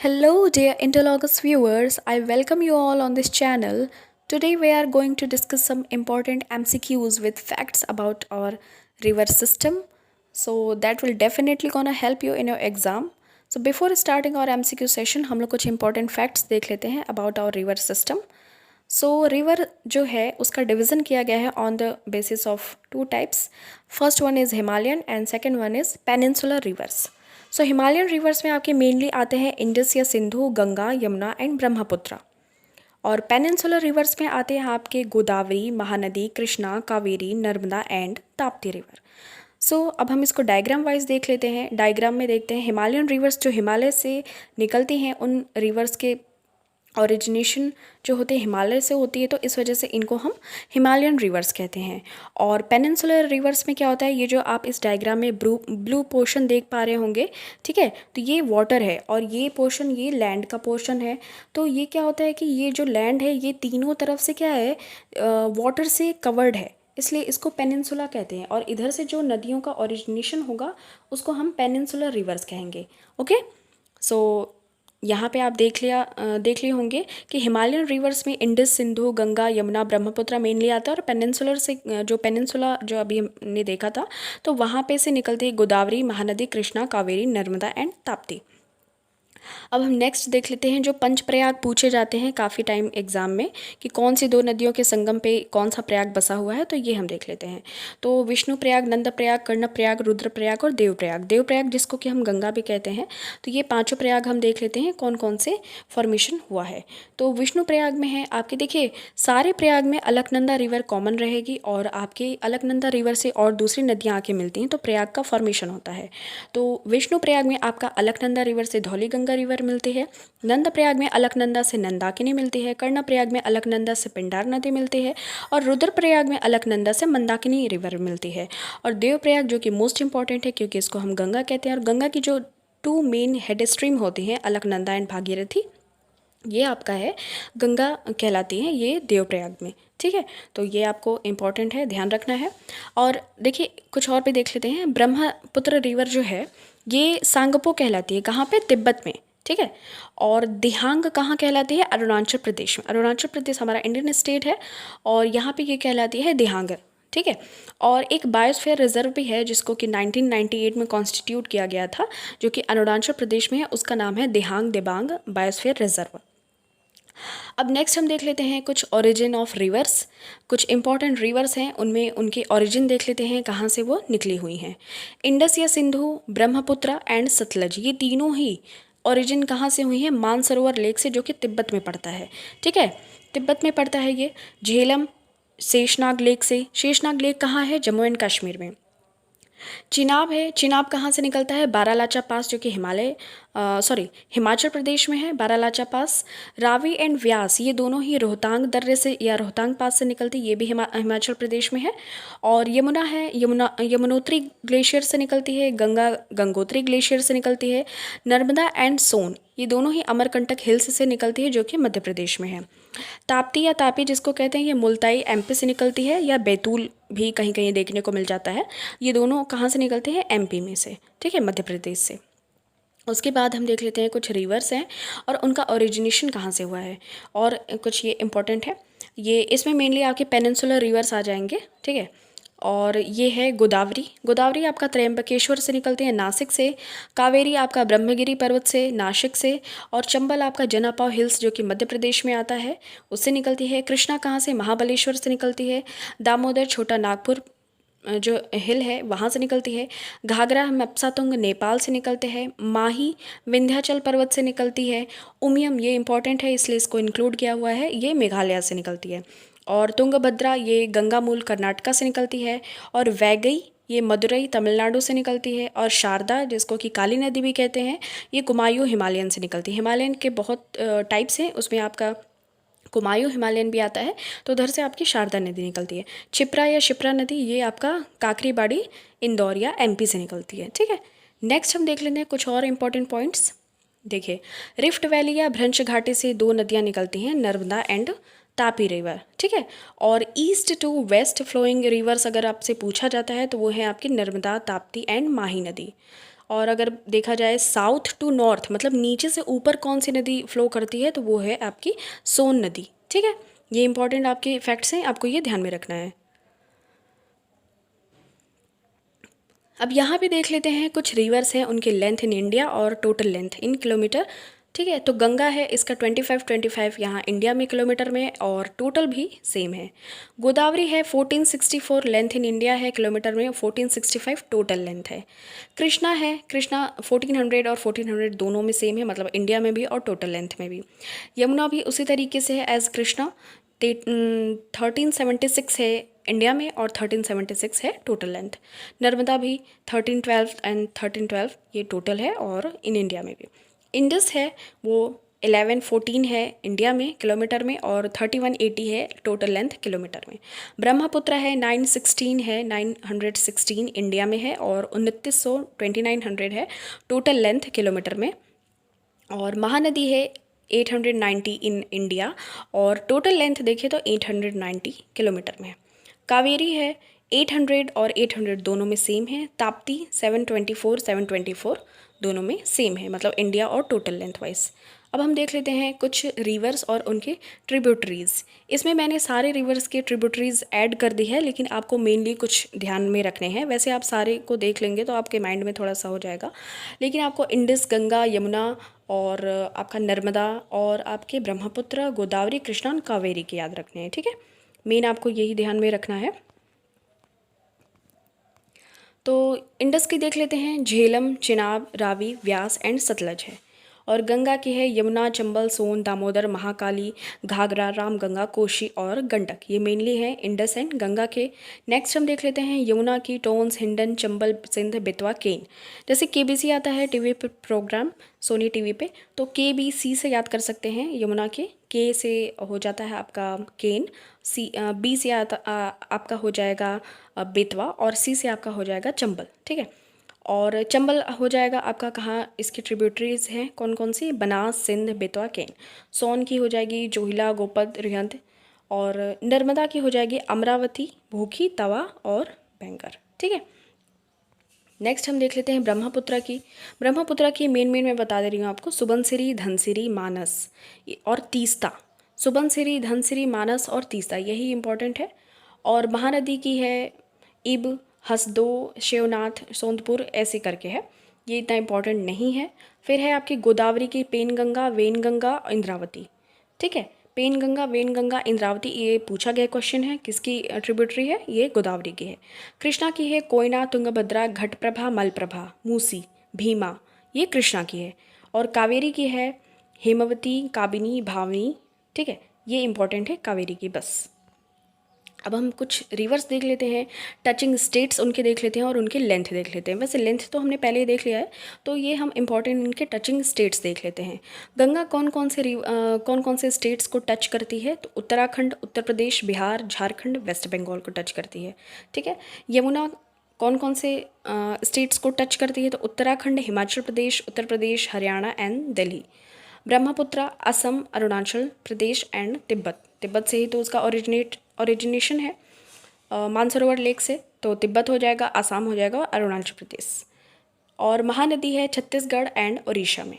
Hello, dear Interlogos viewers. I welcome you all on this channel. Today, we are going to discuss some important MCQs with facts about our river system. So, that will definitely gonna help you in your exam. So, before starting our MCQ session, हम लोग कुछ important facts देख लेते हैं about our river system. So river जो है उसका division किया गया है on the basis of two types. First one is Himalayan and second one is peninsular reverse. So Himalayan reverse में आपके मेनली आते हैं इंडस या सिंधु, गंगा, यमुना एंड ब्रह्मपुत्रा. और पेनिनसुलर रिवर्स में आते हैं आपके गोदावरी, महानदी, कृष्णा, कावेरी, नर्मदा एंड ताप्ती रिवर. सो अब हम इसको डायग्राम वाइज देख लेते हैं. डायग्राम में देखते हैं हिमालयन रिवर्स जो हिमालय से निकलती हैं, उन रिवर्स के ओरिजिनेशन जो होते हैं हिमालय से होती है, तो इस वजह से इनको हम हिमालयन रिवर्स कहते हैं. और पेनिनसुलर रिवर्स में क्या होता है, ये जो आप इस डायग्राम में ब्लू पोर्शन देख पा रहे होंगे, ठीक है, तो ये वाटर है और ये पोर्शन ये लैंड का पोर्शन है. तो ये क्या होता है कि ये जो लैंड है ये तीनों तरफ से क्या है, वाटर से कवर्ड है, इसलिए इसको पेनिनसुला कहते हैं. और इधर से जो नदियों का ओरिजिनेशन होगा उसको हम पेनिनसुलर रिवर्स कहेंगे. ओके, सो यहाँ पे आप देख लिए होंगे कि हिमालयन रिवर्स में इंडस, सिंधु, गंगा, यमुना, ब्रह्मपुत्र मेनली आता है. और पेनिनसुलर से जो पेनिनसुला जो अभी हमने देखा था, तो वहाँ पे से निकलती है गोदावरी, महानदी, कृष्णा, कावेरी, नर्मदा एंड ताप्ती. अब हम नेक्स्ट देख लेते हैं जो पंच प्रयाग पूछे जाते हैं काफ़ी टाइम एग्जाम में, कि कौन सी दो नदियों के संगम पे कौन सा प्रयाग बसा हुआ है, तो ये हम देख लेते हैं. तो विष्णु प्रयाग, नंद प्रयाग, कर्ण प्रयाग, रुद्र प्रयाग और देव प्रयाग. देव प्रयाग जिसको कि हम गंगा भी कहते हैं. तो ये पांचों प्रयाग हम देख लेते हैं कौन कौन से फॉर्मेशन हुआ है. तो विष्णु प्रयाग में है आपके, देखिए सारे प्रयाग में अलकनंदा रिवर कॉमन रहेगी और आपके अलकनंदा रिवर से और दूसरी नदियाँ आके मिलती हैं, तो प्रयाग का फॉर्मेशन होता है. तो विष्णु प्रयाग में आपका अलकनंदा रिवर से धौली गंगा रिवर मिलती है. नंद प्रयाग में अलकनंदा से नंदाकिनी मिलती है. कर्ण प्रयाग में अलकनंदा से पिंडार नदी मिलती है. और रुद्र प्रयाग में अलकनंदा से मंदाकिनी रिवर मिलती है. और देव प्रयाग जो कि मोस्ट इंपॉर्टेंट है क्योंकि इसको हम गंगा कहते हैं. और गंगा की जो टू मेन हेड स्ट्रीम होती हैं, अलकनंदा एंड भागीरथी, ये आपका है गंगा कहलाती है ये देवप्रयाग में. ठीक है, तो ये आपको इम्पॉर्टेंट है, ध्यान रखना है. और देखिए कुछ और भी देख लेते हैं. ब्रह्मपुत्र रिवर जो है ये सांगपो कहलाती है, कहाँ पे, तिब्बत में. ठीक है, और दिहांग कहाँ कहलाती है, अरुणाचल प्रदेश में. अरुणाचल प्रदेश हमारा इंडियन स्टेट है और यहाँ पे ये कहलाती है दिहांग. ठीक है, और एक बायोस्फीयर रिजर्व भी है जिसको कि 1998 में कॉन्स्टिट्यूट किया गया था, जो कि अरुणाचल प्रदेश में है. उसका नाम है दिहांग दिबांग बायोस्फीयर रिजर्व. अब नेक्स्ट हम देख लेते हैं कुछ ओरिजिन ऑफ रिवर्स. कुछ इंपॉर्टेंट रिवर्स हैं, उनमें उनके ओरिजिन देख लेते हैं कहाँ से वो निकली हुई हैं. इंडस या सिंधु, ब्रह्मपुत्र एंड सतलज, ये तीनों ही ओरिजिन कहाँ से हुई है, मानसरोवर लेक से, जो कि तिब्बत में पड़ता है. ठीक है, तिब्बत में पड़ता है ये. झेलम शेषनाग लेक से. शेषनाग लेक कहाँ है, जम्मू एंड कश्मीर में. चिनाब है. चिनाब कहाँ से निकलता है, बारालाचा पास, जो कि हिमाचल प्रदेश में है, बारालाचा पास. रावी एंड व्यास ये दोनों ही रोहतांग दर्रे से या रोहतांग पास से निकलती, ये भी हिमाचल प्रदेश में है. और यमुना है, यमुनोत्री ग्लेशियर से निकलती है. गंगा गंगोत्री ग्लेशियर से निकलती है. नर्मदा एंड सोन ये दोनों ही अमरकंटक हिल्स से निकलती है, जो कि मध्य प्रदेश में है. ताप्ती या तापी जिसको कहते हैं, ये मुल्ताई एमपी से निकलती है, या बैतूल भी कहीं कहीं देखने को मिल जाता है. ये दोनों कहाँ से निकलते हैं, एमपी में से. ठीक है, मध्य प्रदेश से. उसके बाद हम देख लेते हैं कुछ रिवर्स हैं और उनका ओरिजिनेशन कहाँ से हुआ है. और कुछ ये इंपॉर्टेंट है, ये इसमें मेनली आपके पेनिनसुलर रिवर्स आ जाएंगे. ठीक है, और ये है गोदावरी. गोदावरी आपका त्रयंबकेश्वर से निकलते हैं, नासिक से. कावेरी आपका ब्रह्मगिरी पर्वत से, नासिक से. और चंबल आपका जनापाव हिल्स, जो कि मध्य प्रदेश में आता है, उससे निकलती है. कृष्णा कहाँ से, महाबलेश्वर से निकलती है. दामोदर छोटा नागपुर जो हिल है वहाँ से निकलती है. घाघरा मप्सातुंग नेपाल से निकलते हैं. माही विंध्याचल पर्वत से निकलती है. उमियम ये इंपॉर्टेंट है इसलिए इसको इंक्लूड किया हुआ है, ये मेघालय से निकलती है. और तुंगभद्रा ये गंगामूल कर्नाटका से निकलती है. और वैगई ये मदुरई तमिलनाडु से निकलती है. और शारदा जिसको कि काली नदी भी कहते हैं, ये कुमायूं हिमालयन से निकलती है. हिमालयन के बहुत टाइप्स हैं, उसमें आपका कुमायूं हिमालयन भी आता है, तो उधर से आपकी शारदा नदी निकलती है. क्षिप्रा या शिप्रा नदी ये आपका काकरीबाड़ी इंदौर या एमपी से निकलती है. ठीक है, नेक्स्ट हम देख लेते हैं कुछ और इंपॉर्टेंट पॉइंट्स. देखिए, रिफ्ट वैली या भ्रंश घाटी से दो नदियाँ निकलती हैं, नर्मदा एंड तापी रिवर. ठीक है, और east to west flowing rivers अगर आपसे पूछा जाता है तो वो है आपकी नर्मदा, ताप्ती एंड माही नदी. और अगर देखा जाए साउथ टू नॉर्थ मतलब नीचे से ऊपर कौन सी नदी फ्लो करती है, तो वो है आपकी सोन नदी। ठीक है, ये इंपॉर्टेंट आपके फैक्ट्स हैं, आपको ये ध्यान में रखना है। अब यहाँ पे देख लेते हैं कुछ रिवर्स हैं, उनकी लेंथ इन इंडिया और टोटल लेंथ इन किलोमीटर। ठीक है, तो गंगा है, इसका 25 यहाँ इंडिया में किलोमीटर में और टोटल भी सेम है। गोदावरी है 1464 लेंथ इन इंडिया है, किलोमीटर में 1465 टोटल लेंथ है। कृष्णा है, कृष्णा 1400 और 1400 दोनों में सेम है, मतलब इंडिया में भी और टोटल लेंथ में भी। यमुना भी उसी तरीके से है एज कृष्णा, 1376 है इंडिया में और 1376 है टोटल लेंथ। नर्मदा भी 1312 एंड 1312 ये टोटल है और इन इंडिया में भी। इंडस है वो 1114 है इंडिया में किलोमीटर में और 3180 है टोटल लेंथ किलोमीटर में। ब्रह्मपुत्र है 916 है 916 इंडिया में है और 2900 है टोटल लेंथ किलोमीटर में। और महानदी है 890 इन इंडिया और टोटल लेंथ देखें तो 890 किलोमीटर में। कावेरी है 800 और 800 दोनों में सेम है। ताप्ती 724 दोनों में सेम है, मतलब इंडिया और टोटल लेंथ वाइज। अब हम देख लेते हैं कुछ रिवर्स और उनके ट्रिब्यूटरीज़। इसमें मैंने सारे रिवर्स के ट्रिब्यूटरीज़ ऐड कर दी है, लेकिन आपको मेनली कुछ ध्यान में रखने हैं। वैसे आप सारे को देख लेंगे तो आपके माइंड में थोड़ा सा हो जाएगा, लेकिन आपको इंडस, गंगा, यमुना और आपका नर्मदा और आपके ब्रह्मपुत्र, गोदावरी, कृष्णा और कावेरी के याद रखने हैं। ठीक है, मेन आपको यही ध्यान में रखना है। तो इंडस की देख लेते हैं, झेलम, चिनाब, रावी, व्यास एंड सतलज है। और गंगा की है यमुना, चंबल, सोन, दामोदर, महाकाली, घाघरा, रामगंगा, कोशी और गंडक। ये मेनली है इंडस एंड गंगा के। नेक्स्ट हम देख लेते हैं यमुना की टोन्स, हिंडन, चंबल, सिंध, बेतवा, केन। जैसे केबीसी आता है टीवी पे प्रोग्राम, सोनी टीवी पे, तो केबीसी से याद कर सकते हैं यमुना के से हो जाता है आपका केन, बी से आपका हो जाएगा बेतवा और सी से आपका हो जाएगा चंबल। ठीक है, और चंबल हो जाएगा आपका कहाँ, इसकी ट्रिब्यूटरीज हैं कौन कौन सी, बनास, सिंध, बेतवा, केन। सोन की हो जाएगी जोहिला, गोपद, रिहंद। और नर्मदा की हो जाएगी अमरावती, भूखी, तवा और बैंकर। ठीक है, नेक्स्ट हम देख लेते हैं ब्रह्मपुत्र की। ब्रह्मपुत्र की मेन मैं बता दे रही हूँ आपको, सुबनसिरी, धनसिरी, मानस और तीस्ता। सुबनसिरी, धनसिरी, मानस और तीस्ता, यही इंपॉर्टेंट है। और महानदी की है इब, हसदो, शिवनाथ, सोंदपुर, ऐसे करके है, ये इतना इंपॉर्टेंट नहीं है। फिर है आपकी गोदावरी की पेनगंगा, वेनगंगा, इंद्रावती। ठीक है, पेनगंगा, वेनगंगा, इंद्रावती, ये पूछा गया क्वेश्चन है, किसकी ट्रिब्यूटरी है, ये गोदावरी की है। कृष्णा की है कोयना, तुंगभद्रा, घटप्रभा, मलप्रभा, मूसी, भीमा, ये कृष्णा की है। और कावेरी की है हेमवती, काबिनी, भावनी। ठीक है, ये इंपॉर्टेंट है कावेरी की बस। अब हम कुछ रिवर्स देख लेते हैं, टचिंग स्टेट्स उनके देख लेते हैं और उनकी लेंथ देख लेते हैं। वैसे लेंथ तो हमने पहले ही देख लिया है, तो ये हम इंपॉर्टेंट इनके टचिंग स्टेट्स देख लेते हैं। गंगा कौन कौन से स्टेट्स को टच करती है, तो उत्तराखंड, उत्तर प्रदेश, बिहार, झारखंड, वेस्ट बंगाल को टच करती है। ठीक है, यमुना कौन से स्टेट्स को टच करती है, तो Uttarakhand, Himachal Pradesh, Uttar Pradesh, Haryana and Delhi. Brahmaputra Assam, Arunachal Pradesh and Tibet. Tibet से ही तो उसका ओरिजिनेशन है, मानसरोवर लेक से, तो तिब्बत हो जाएगा, आसाम हो जाएगा और अरुणाचल प्रदेश। और महानदी है छत्तीसगढ़ एंड उड़ीसा में।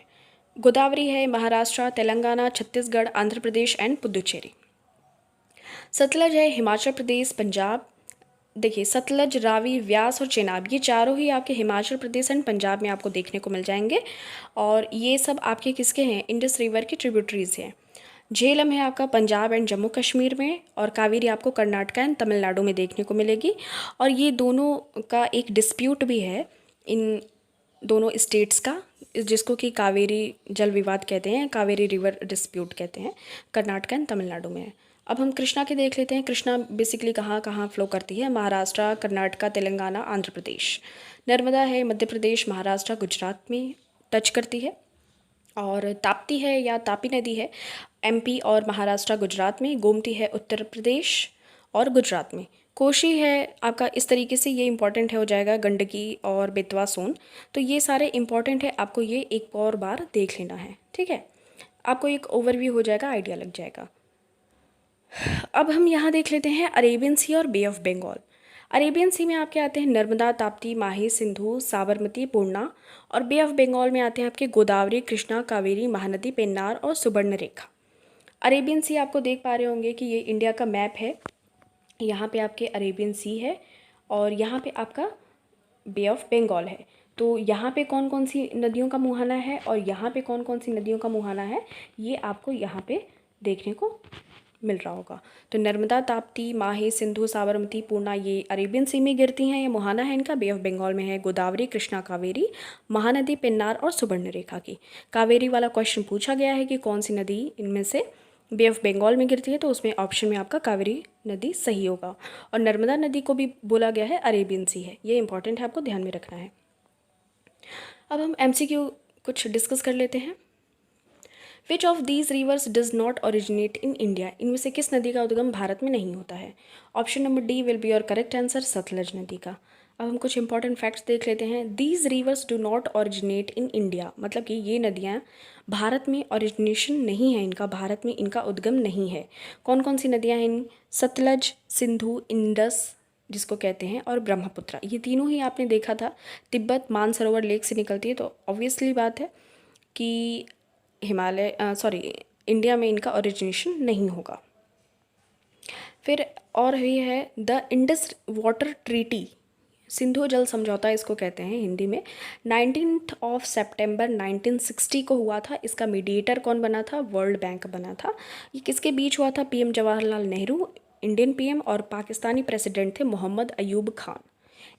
गोदावरी है महाराष्ट्र, तेलंगाना, छत्तीसगढ़, आंध्र प्रदेश एंड पुदुचेरी। सतलज है हिमाचल प्रदेश, पंजाब। देखिए सतलज, रावी, व्यास और चेनाब, ये चारों ही आपके हिमाचल प्रदेश एंड पंजाब में आपको देखने को मिल जाएंगे। और ये सब आपके किसके हैं, इंडस रिवर की ट्रिब्यूटरीज हैं। झेलम है आपका पंजाब एंड जम्मू कश्मीर में। और कावेरी आपको कर्नाटक एंड तमिलनाडु में देखने को मिलेगी। और ये दोनों का एक डिस्प्यूट भी है इन दोनों स्टेट्स का, जिसको कि कावेरी जल विवाद कहते हैं, कावेरी रिवर डिस्प्यूट कहते हैं, कर्नाटक एंड तमिलनाडु में है। अब हम कृष्णा के देख लेते हैं। कृष्णा बेसिकली कहाँ कहाँ फ्लो करती है, महाराष्ट्र, कर्नाटका, तेलंगाना, आंध्र प्रदेश। नर्मदा है मध्य प्रदेश, महाराष्ट्र, गुजरात में टच करती है। और ताप्ती है या तापी नदी है एमपी और महाराष्ट्र, गुजरात में। गोमती है उत्तर प्रदेश और गुजरात में। कोशी है आपका, इस तरीके से ये इंपॉर्टेंट है, हो जाएगा गंडकी और बेतवा, सोन। तो ये सारे इंपॉर्टेंट है, आपको ये एक और बार देख लेना है। ठीक है, आपको एक ओवरव्यू हो जाएगा, आइडिया लग जाएगा। अब हम यहाँ देख लेते हैं अरेबियन सी और बे ऑफ बंगाल। अरेबियन सी में आपके आते हैं नर्मदा, ताप्ती, माही, सिंधु, साबरमती, पूर्णा। और बे ऑफ बंगाल में आते हैं आपके गोदावरी, कृष्णा, कावेरी, महानदी, पेन्नार और सुवर्णरेखा। अरेबियन सी आपको देख पा रहे होंगे कि ये इंडिया का मैप है। यहाँ पे आपके अरेबियन सी है और यहाँ पे आपका बे ऑफ बंगाल है। तो यहाँ पे कौन कौन सी नदियों का मुहाना है और यहाँ पे कौन कौन सी नदियों का मुहाना है, ये आपको यहाँ पे देखने को मिल रहा होगा। तो नर्मदा, ताप्ती, माही, सिंधु, साबरमती, पूर्णा ये अरेबियन सी में गिरती हैं, ये मुहाना है इनका। बे ऑफ बंगाल में है गोदावरी, कृष्णा, कावेरी, महानदी, पेन्नार और सुवर्णरेखा की। कावेरी वाला क्वेश्चन पूछा गया है कि कौन सी नदी इनमें से बे ऑफ बंगाल में गिरती है, तो उसमें ऑप्शन में आपका कावेरी नदी सही होगा। और नर्मदा नदी को भी बोला गया है अरेबियन सी है, ये इंपॉर्टेंट है, आपको ध्यान में रखना है। अब हम MCQ कुछ डिस्कस कर लेते हैं। Which of these rivers does not originate in India, इनमें से किस नदी का उद्गम भारत में नहीं होता है। Option number D will be your correct answer, Sutlej नदी का। अब हम कुछ इंपॉर्टेंट फैक्ट्स देख लेते हैं। These rivers do not originate in India, मतलब कि ये नदियाँ भारत में ओरिजिनेशन नहीं है इनका, भारत में इनका उद्गम नहीं है। कौन कौन सी नदियाँ हैं इन? सतलज, सिंधु, इंडस जिसको कहते हैं, और ब्रह्मपुत्र। ये तीनों ही आपने देखा था तिब्बत मानसरोवर लेक से निकलती है, तो ऑब्वियसली बात है कि हिमालय इंडिया में इनका ओरिजिनेशन नहीं होगा। फिर और ये है the Indus water treaty, Sindhu जल समझौता इसको कहते हैं हिंदी में, 19 सितंबर 1960 को हुआ था। इसका मीडिएटर कौन बना था? वर्ल्ड बैंक बना था। ये किसके बीच हुआ था? PM Jawaharlal Nehru, Indian PM, और पाकिस्तानी प्रेसिडेंट थे मोहम्मद अयूब खान,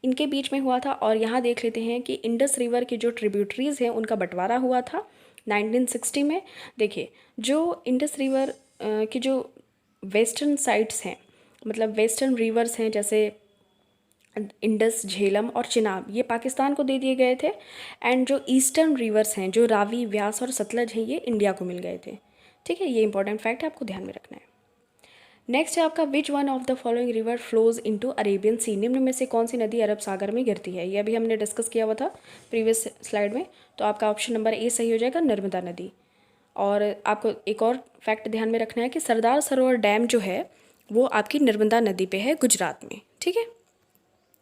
इनके बीच में हुआ था। और यहाँ देख लेते हैं कि इंडस रिवर की जो ट्रिब्यूटरीज हैं उनका बंटवारा हुआ था 1960 में। देखिए, जो इंडस रिवर की जो वेस्टर्न साइड्स हैं, मतलब वेस्टर्न रिवर्स हैं, जैसे इंडस, झेलम और चिनाब, ये पाकिस्तान को दे दिए गए थे। एंड जो ईस्टर्न रिवर्स हैं, जो रावी, व्यास और सतलज हैं, ये इंडिया को मिल गए थे। ठीक है, ये इंपॉर्टेंट फैक्ट है, आपको ध्यान में रखना है। नेक्स्ट है आपका which one of the following river flows into Arabian sea, निम्न में से कौन सी नदी अरब सागर में गिरती है। ये अभी हमने डिस्कस किया हुआ था प्रीवियस स्लाइड में। तो आपका ऑप्शन नंबर ए सही हो जाएगा, नर्मदा नदी। और आपको एक और फैक्ट ध्यान में रखना है कि सरदार सरोवर डैम जो है वो आपकी नर्मदा नदी पे है, गुजरात में। ठीक है,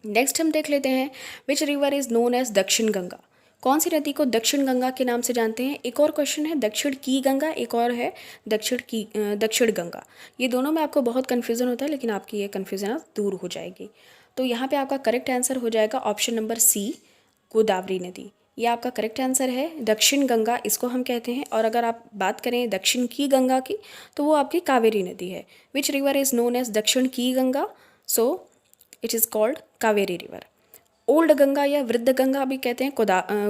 नेक्स्ट हम देख लेते हैं which river is known as Dakshin Ganga, कौन सी नदी को दक्षिण गंगा के नाम से जानते हैं। एक और क्वेश्चन है दक्षिण की गंगा, एक और है दक्षिण गंगा। ये दोनों में आपको बहुत कन्फ्यूज़न होता है, लेकिन आपकी ये कन्फ्यूज़न दूर हो जाएगी। तो यहाँ पे आपका करेक्ट आंसर हो जाएगा ऑप्शन नंबर सी, गोदावरी नदी। ये आपका करेक्ट आंसर है, दक्षिण गंगा इसको हम कहते हैं। और अगर आप बात करें दक्षिण की गंगा की, तो वो आपकी कावेरी नदी है। Which river is known as दक्षिण की Ganga, so it is called Kaveri river. Old Ganga या वृद्ध गंगा भी कहते हैं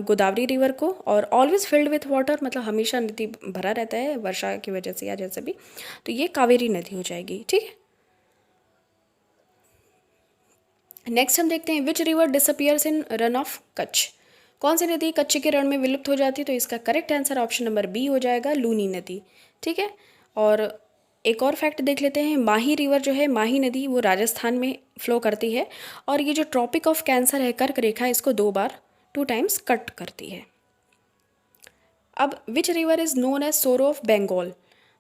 गोदावरी रिवर को। और ऑलवेज फिल्ड विथ वाटर, मतलब हमेशा नदी भरा रहता है वर्षा की वजह से या जैसे भी, तो ये कावेरी नदी हो जाएगी। ठीक है, नेक्स्ट हम देखते हैं which river disappears in run of Kutch, कौन सी नदी कच्छ के रण में विलुप्त हो जाती है। तो इसका correct answer option number B हो जाएगा, लूनी नदी। ठीक है, और एक और फैक्ट देख लेते हैं, माही रिवर जो है, माही नदी वो राजस्थान में फ्लो करती है। और ये जो ट्रॉपिक ऑफ कैंसर है, कर्क रेखा, इसको 2 टाइम्स कट करती है। अब which river is known as sorrow of Bengal,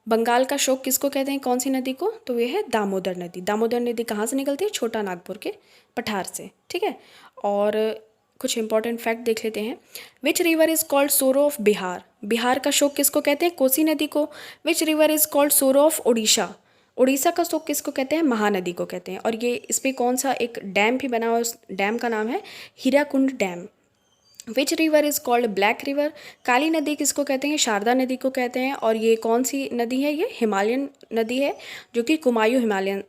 Bengal का शोक किसको कहते हैं, कौन सी नदी को। तो ये है दामोदर नदी। दामोदर नदी कहाँ से निकलती है? छोटा नागपुर के पठार से। ठीक है, और कुछ इंपॉर्टेंट फैक्ट देख लेते हैं। विच रिवर इज़ कॉल्ड सोरो ऑफ बिहार, बिहार का शोक किसको कहते हैं? कोसी नदी को। विच रिवर इज़ कॉल्ड सोरो ऑफ ओडिशा, उड़ीसा का शोक किसको कहते हैं? महानदी को कहते हैं। और ये इस पर कौन सा एक डैम भी बना हुआ है, उस डैम का नाम है Hirakud dam. Which river is called black river, Kali नदी किसको कहते हैं? शारदा नदी को कहते हैं। और ये कौन सी नदी है? ये हिमालयन नदी है, जो कि कुमायूं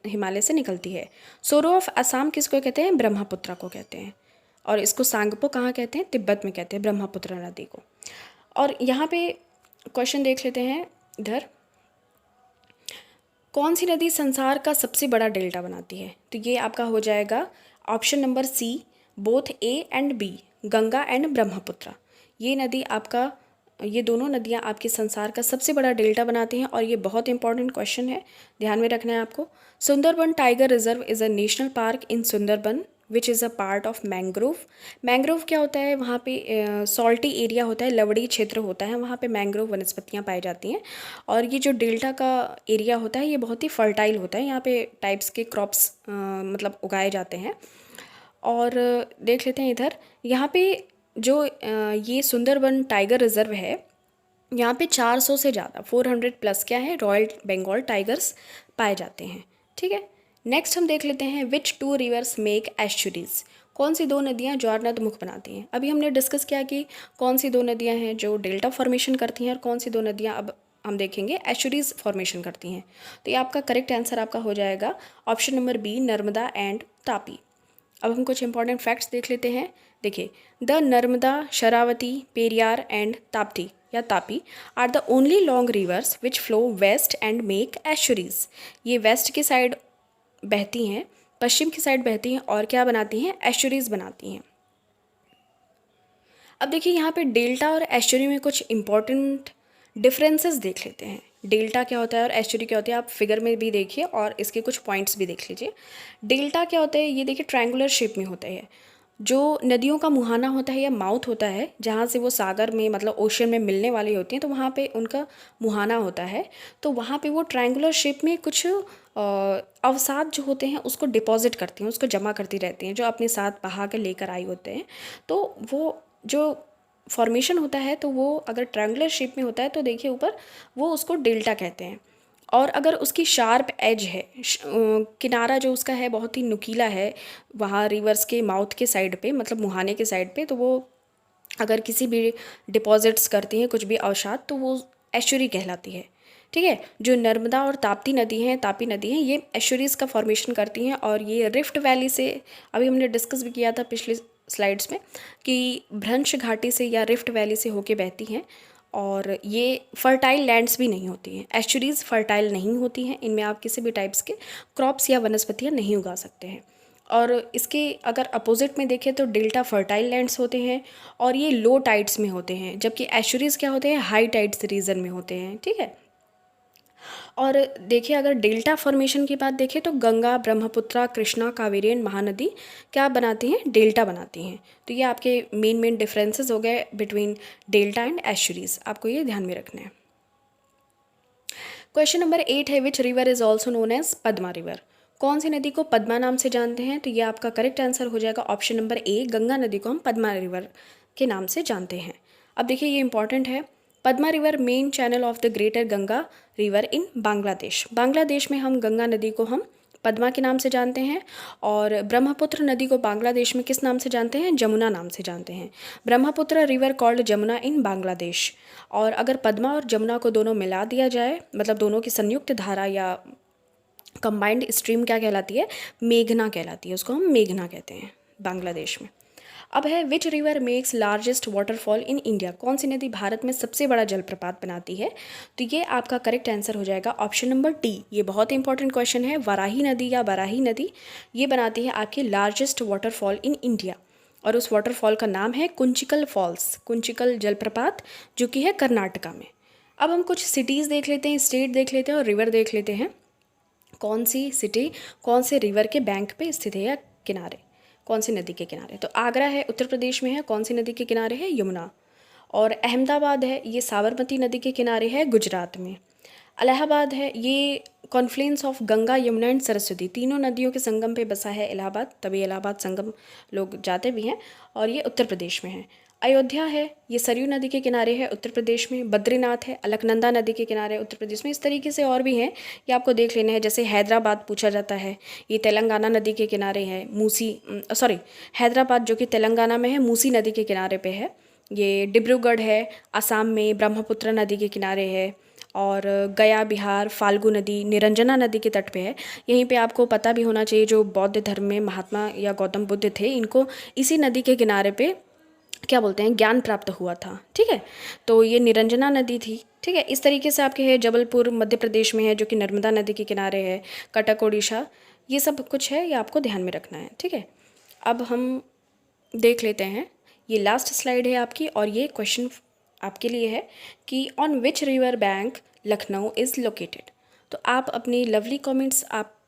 हिमालय से निकलती है। सोरो ऑफ असम किसको कहते हैं? ब्रह्मपुत्र को कहते हैं। और इसको सांगपो कहाँ कहते हैं? तिब्बत में कहते हैं ब्रह्मपुत्र नदी को। और यहाँ पे क्वेश्चन देख लेते हैं इधर, कौन सी नदी संसार का सबसे बड़ा डेल्टा बनाती है। तो ये आपका हो जाएगा option number C, both A and B, Ganga and Brahmaputra. ये नदी आपका, ये दोनों नदियाँ आपके संसार का सबसे बड़ा डेल्टा बनाती हैं। और ये बहुत इंपॉर्टेंट क्वेश्चन है, ध्यान में रखना है आपको। Sundarban tiger reserve is a national park in Sundarban which is a part of mangrove. Mangrove क्या होता है? वहाँ पे सॉल्टी एरिया होता है, लवड़ी क्षेत्र होता है, वहाँ पे मैंग्रोव वनस्पतियाँ पाई जाती हैं। और ये जो डेल्टा का एरिया होता है, ये बहुत ही फर्टाइल होता है, यहाँ पे टाइप्स के क्रॉप्स मतलब उगाए जाते हैं। और देख लेते हैं इधर, यहाँ पे जो ये सुंदरबन टाइगर रिजर्व है, यहाँ पे 400 से ज़्यादा 400 प्लस क्या है, रॉयल बंगाल टाइगर्स पाए जाते हैं। ठीक है, नेक्स्ट हम देख लेते हैं विच टू रिवर्स मेक एस्चुरीज। कौन सी दो नदियाँ ज्वारनद मुख बनाती हैं। अभी हमने डिस्कस किया कि कौन सी दो नदियाँ हैं जो डेल्टा फॉर्मेशन करती हैं और कौन सी दो नदियाँ अब हम देखेंगे एस्चुरीज फॉर्मेशन करती हैं। तो ये आपका करेक्ट आंसर आपका हो जाएगा option number B, Narmada and Tapi. अब हम कुछ इंपॉर्टेंट फैक्ट्स देख लेते हैं। देखिए, द नर्मदा, शरावती, पेरियार एंड ताप्ती या Tapi are the only long rivers which flow west and make estuaries. ये वेस्ट की साइड बहती हैं, पश्चिम की साइड बहती हैं और क्या बनाती हैं, एस्चुरीज बनाती हैं। अब देखिए यहाँ पे डेल्टा और एस्चुरी में कुछ इंपॉर्टेंट डिफरेंसेस देख लेते हैं। डेल्टा क्या होता है और एस्चुरी क्या होती है, आप फिगर में भी देखिए और इसके कुछ पॉइंट्स भी देख लीजिए। डेल्टा क्या होता है, ये देखिए ट्रायंगुलर शेप में होता है। जो नदियों का मुहाना होता है या माउथ होता है, जहाँ से वो सागर में मतलब ओशन में मिलने वाली होती हैं, तो वहाँ पे उनका मुहाना होता है। तो वहाँ पे वो ट्रायंगुलर शेप में कुछ अवसाद जो होते हैं उसको डिपॉजिट करती हैं, उसको जमा करती रहती हैं, जो अपने साथ बहा के लेकर आई होते हैं। तो वो जो फॉर्मेशन होता है, तो वो अगर ट्रायंगुलर शेप में होता है तो देखिए ऊपर, वो उसको डेल्टा कहते हैं। और अगर उसकी शार्प एज है, किनारा जो उसका है बहुत ही नुकीला है वहाँ रिवर्स के माउथ के साइड पे, मतलब मुहाने के साइड पे, तो वो अगर किसी भी डिपॉजिट्स करती हैं कुछ भी अवसाद, तो वो एस्चुरी कहलाती है। ठीक है, जो नर्मदा और ताप्ती नदी हैं, तापी नदी हैं, ये एस्चुरीज़ का फॉर्मेशन करती हैं और ये रिफ्ट वैली से, अभी हमने डिस्कस भी किया था पिछले स्लाइड्स में कि भ्रंश घाटी से या रिफ्ट वैली से होके बहती हैं। और ये फर्टाइल लैंड्स भी नहीं होती हैं, एस्चुरीज़ फर्टाइल नहीं होती हैं, इनमें आप किसी भी टाइप्स के क्रॉप्स या वनस्पतियाँ नहीं उगा सकते हैं। और इसके अगर अपोजिट में देखें तो डेल्टा फर्टाइल लैंड्स होते हैं और ये लो टाइड्स में होते हैं, जबकि एस्चुरीज़ क्या होते हैं, हाई टाइड्स रीजन में होते हैं। ठीक है, और देखिए अगर डेल्टा फॉर्मेशन की बात देखें तो गंगा, ब्रह्मपुत्रा, कृष्णा, कावेरी एंड महानदी क्या बनाती हैं, डेल्टा बनाती हैं। तो ये आपके मेन डिफरेंसेस हो गए बिटवीन डेल्टा एंड एस्चुरीज, आपको ये ध्यान में रखना है। क्वेश्चन नंबर 8 है which river is also known as Padma river. कौन सी नदी को पद्मा नाम से जानते हैं। तो ये आपका करेक्ट आंसर हो जाएगा ऑप्शन नंबर ए, गंगा नदी को हम पद्मा रिवर के नाम से जानते हैं। अब देखिए ये इंपॉर्टेंट है, Padma river main channel of the greater Ganga river in Bangladesh. Bangladesh में हम गंगा नदी को हम पद्मा के नाम से जानते हैं और ब्रह्मपुत्र नदी को बांग्लादेश में किस नाम से जानते हैं, जमुना नाम से जानते हैं। ब्रह्मपुत्र रिवर कॉल्ड जमुना इन बांग्लादेश। और अगर पद्मा और जमुना को दोनों मिला दिया जाए, मतलब दोनों की संयुक्त धारा या कंबाइंड स्ट्रीम क्या कहलाती है, मेघना कहलाती है, उसको हम मेघना कहते हैं बांग्लादेश में। अब है which river makes largest waterfall in India. कौन सी नदी भारत में सबसे बड़ा जलप्रपात बनाती है। तो ये आपका करेक्ट आंसर हो जाएगा ऑप्शन नंबर डी। ये बहुत इंपॉर्टेंट क्वेश्चन है, वराही नदी या बराही नदी ये बनाती है आपकी लार्जेस्ट वाटरफॉल इन इंडिया और उस वाटरफॉल का नाम है कुंचिकल फॉल्स, कुंचिकल जलप्रपात, जो कि है कर्नाटका में। अब हम कुछ सिटीज़ देख लेते हैं, स्टेट देख लेते हैं और रिवर देख लेते हैं। कौन सी सिटी कौन से रिवर के बैंक पे स्थित है या किनारे, कौन सी नदी के किनारे। तो आगरा है उत्तर प्रदेश में है, कौन सी नदी के किनारे है, यमुना। और अहमदाबाद है, ये साबरमती नदी के किनारे है, गुजरात में। इलाहाबाद है, ये Confluence of Ganga, Yamuna and Saraswati, तीनों नदियों के संगम पे बसा है इलाहाबाद, तभी इलाहाबाद संगम लोग जाते भी हैं, और ये उत्तर प्रदेश में है। अयोध्या है, ये सरयू नदी के किनारे है उत्तर प्रदेश में। बद्रीनाथ है, अलकनंदा नदी के किनारे उत्तर प्रदेश में। इस तरीके से और भी हैं, ये आपको देख लेना है। जैसे हैदराबाद पूछा जाता है, ये तेलंगाना नदी के किनारे है। हैदराबाद जो कि तेलंगाना में है, मूसी नदी के किनारे पे है। ये डिब्रूगढ़ है, असम में, ब्रह्मपुत्र नदी के किनारे है। और गया बिहार, फाल्गु नदी निरंजना नदी के तट पे है। यहीं पे आपको पता भी होना चाहिए, जो बौद्ध धर्म में महात्मा या गौतम बुद्ध थे, इनको इसी नदी के किनारे पे क्या बोलते हैं, ज्ञान प्राप्त हुआ था। ठीक है, तो ये निरंजना नदी थी। ठीक है, इस तरीके से आपके है। जबलपुर मध्य प्रदेश में है, जो कि नर्मदा नदी के किनारे है। कटक उड़ीसा, ये सब कुछ है, ये आपको ध्यान में रखना है। ठीक है, अब हम देख लेते हैं, ये लास्ट स्लाइड है आपकी और ये क्वेश्चन आपके लिए है कि on which river bank Lucknow is located. तो आप अपनी लवली कमेंट्स आप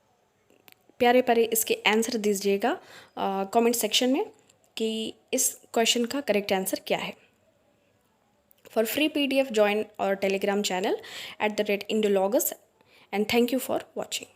प्यारे प्यारे इसके आंसर दीजिएगा कमेंट सेक्शन में कि इस क्वेश्चन का करेक्ट आंसर क्या है। फॉर फ्री PDF ज्वाइन और Telegram channel @Indologus, and thank you for watching.